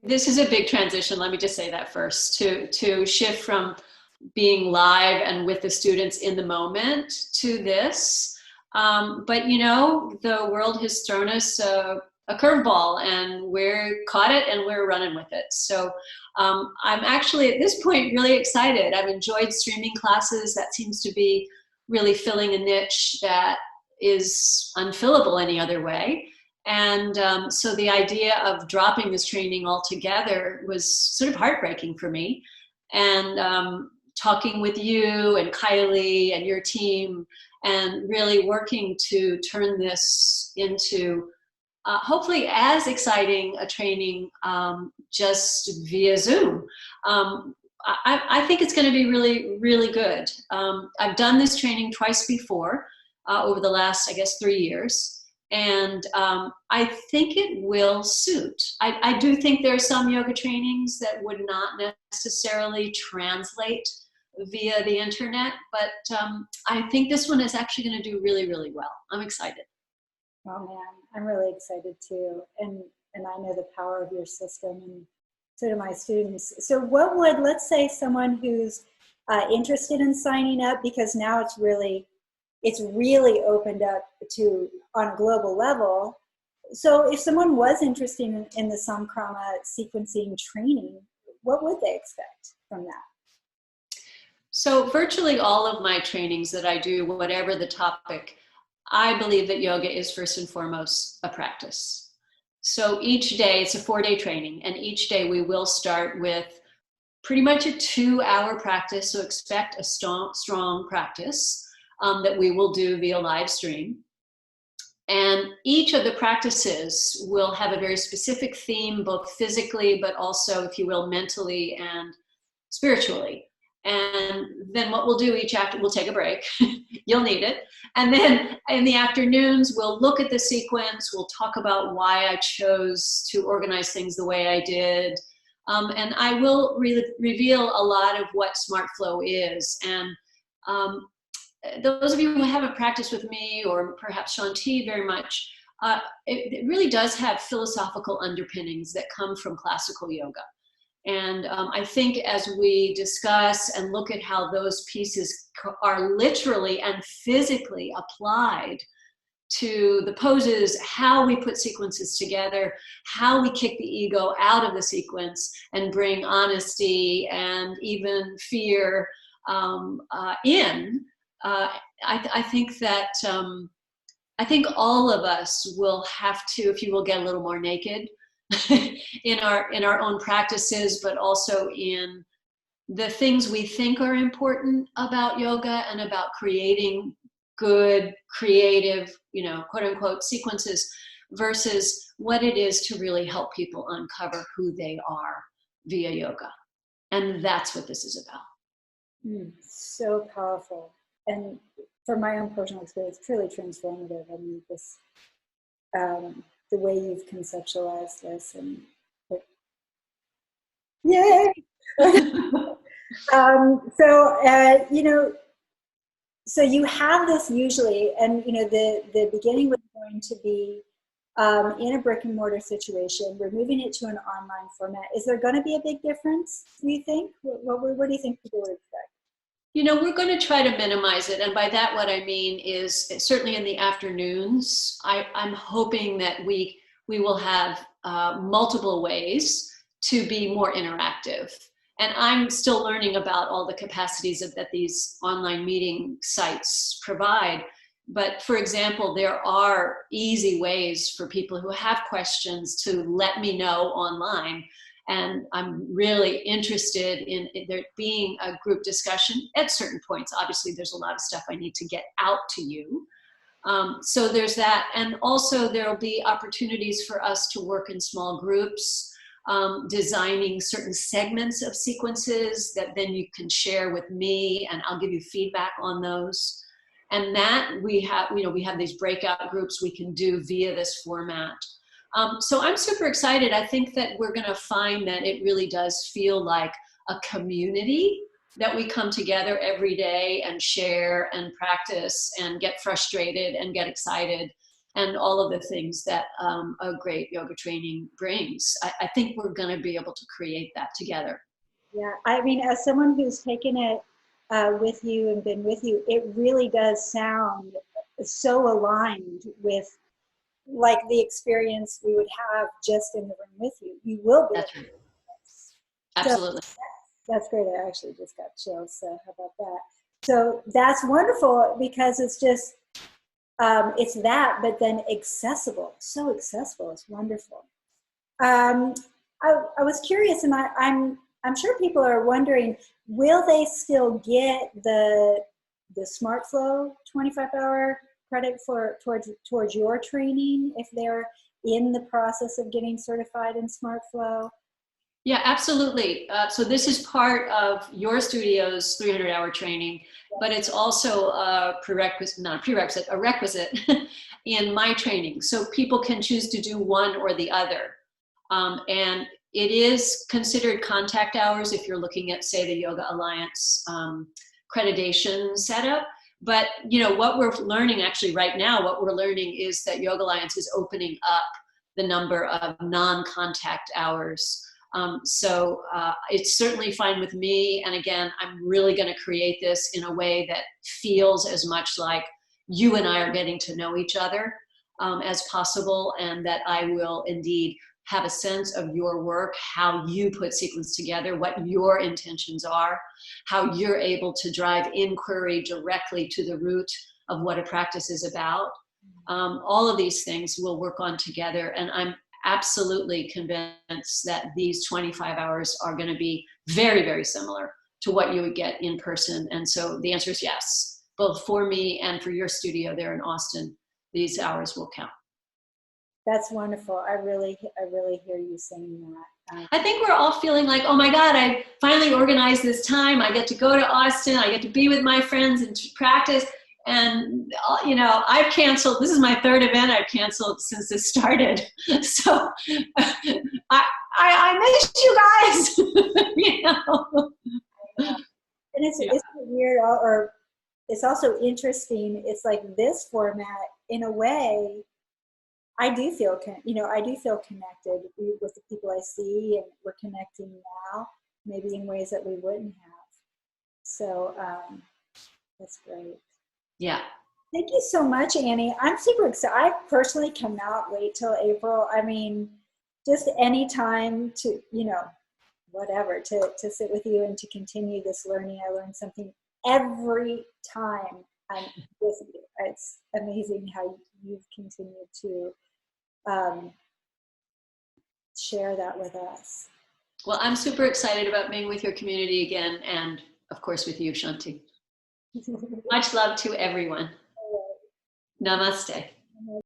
this is a big transition. Let me just say that first, to shift from being live and with the students in the moment to this. But you know, the world has thrown us a curveball, and we're caught it and we're running with it. So I'm actually at this point really excited. I've enjoyed streaming classes. That seems to be really filling a niche that is unfillable any other way. And so the idea of dropping this training altogether was sort of heartbreaking for me. And talking with you and Kylie and your team, and really working to turn this into hopefully as exciting a training just via Zoom. I think it's going to be really, really good. I've done this training twice before over the last, I guess, 3 years. And I think it will suit. I do think there are some yoga trainings that would not necessarily translate via the internet, but I think this one is actually going to do really, really well. I'm excited. Oh man, I'm really excited too. And I know the power of your system, and so do my students. So what would, let's say someone who's interested in signing up, because now it's really opened up to on a global level. So if someone was interested in the Samakrama sequencing training, what would they expect from that? So virtually all of my trainings that I do, whatever the topic, I believe that yoga is first and foremost a practice. So each day, it's a 4-day training, and each day we will start with pretty much a 2-hour practice. So expect a strong practice that we will do via live stream. And each of the practices will have a very specific theme, both physically, but also, if you will, mentally and spiritually. And then what we'll do each after, we'll take a break. You'll need it. And then in the afternoons, we'll look at the sequence. We'll talk about why I chose to organize things the way I did. And I will reveal a lot of what Smart Flow is. And those of you who haven't practiced with me, or perhaps Shanti very much, it really does have philosophical underpinnings that come from classical yoga. And I think as we discuss and look at how those pieces are literally and physically applied to the poses, how we put sequences together, how we kick the ego out of the sequence and bring honesty and even fear in, I think that I think all of us will have to, if you will, get a little more naked in our own practices, but also in the things we think are important about yoga and about creating good, creative, quote unquote, sequences versus what it is to really help people uncover who they are via yoga. And that's what this is about. So powerful. And from my own personal experience, truly transformative. I mean, this, the way you've conceptualized this, and yay! So you have this usually, and the beginning was going to be in a brick and mortar situation. We're moving it to an online format. Is there going to be a big difference, do you think? What do you think people would expect? We're going to try to minimize it. And by that, what I mean is certainly in the afternoons, I'm hoping that we will have multiple ways to be more interactive. And I'm still learning about all the capacities that these online meeting sites provide. But for example, there are easy ways for people who have questions to let me know online. And I'm really interested in there being a group discussion at certain points. Obviously, there's a lot of stuff I need to get out to you. So there's that. And also there will be opportunities for us to work in small groups, designing certain segments of sequences that then you can share with me, and I'll give you feedback on those. And that we have these breakout groups we can do via this format. So I'm super excited. I think that we're going to find that it really does feel like a community, that we come together every day and share and practice and get frustrated and get excited and all of the things that a great yoga training brings. I think we're going to be able to create that together. Yeah, I mean, as someone who's taken it with you and been with you, it really does sound so aligned with like the experience we would have just in the room with you. You will be. That's right. Absolutely. So that's great. I actually just got chills. So how about that? So that's wonderful because it's just, it's that, but then accessible. So accessible. It's wonderful. I was curious, and I'm sure people are wondering, will they still get the SmartFlow 25-hour credit towards your training if they're in the process of getting certified in SmartFlow? Yeah, absolutely. So this is part of your studio's 300-hour training, but it's also a prerequisite, not a prerequisite, a requisite in my training. So people can choose to do one or the other. And it is considered contact hours if you're looking at, say, the Yoga Alliance accreditation setup. But you know what we're learning actually right now, what we're learning is that Yoga Alliance is opening up the number of non-contact hours. So it's certainly fine with me. And again, I'm really going to create this in a way that feels as much like you and I are getting to know each other as possible, and that I will indeed have a sense of your work, how you put sequence together, what your intentions are, how you're able to drive inquiry directly to the root of what a practice is about. All of these things we'll work on together, and I'm absolutely convinced that these 25 hours are going to be very, very similar to what you would get in person. And so the answer is yes, both for me and for your studio there in Austin, these hours will count. That's wonderful. I really hear you saying that. I think we're all feeling like, oh my God, I finally organized this time. I get to go to Austin. I get to be with my friends and practice. And, you know, I've canceled. This is my third event I've canceled since this started. So I miss you guys, you know. And it's weird, or it's also interesting. It's like this format, in a way, I do feel, I do feel connected with the people I see, and we're connecting now, maybe in ways that we wouldn't have. So that's great. Yeah. Thank you so much, Annie. I'm super excited. I personally cannot wait till April. I mean, just any time to, whatever, to sit with you and to continue this learning. I learn something every time I'm with you. It's amazing how you've continued to share that with us. Well, I'm super excited about being with your community again, and of course with you, Shanti. Much love to everyone. Namaste.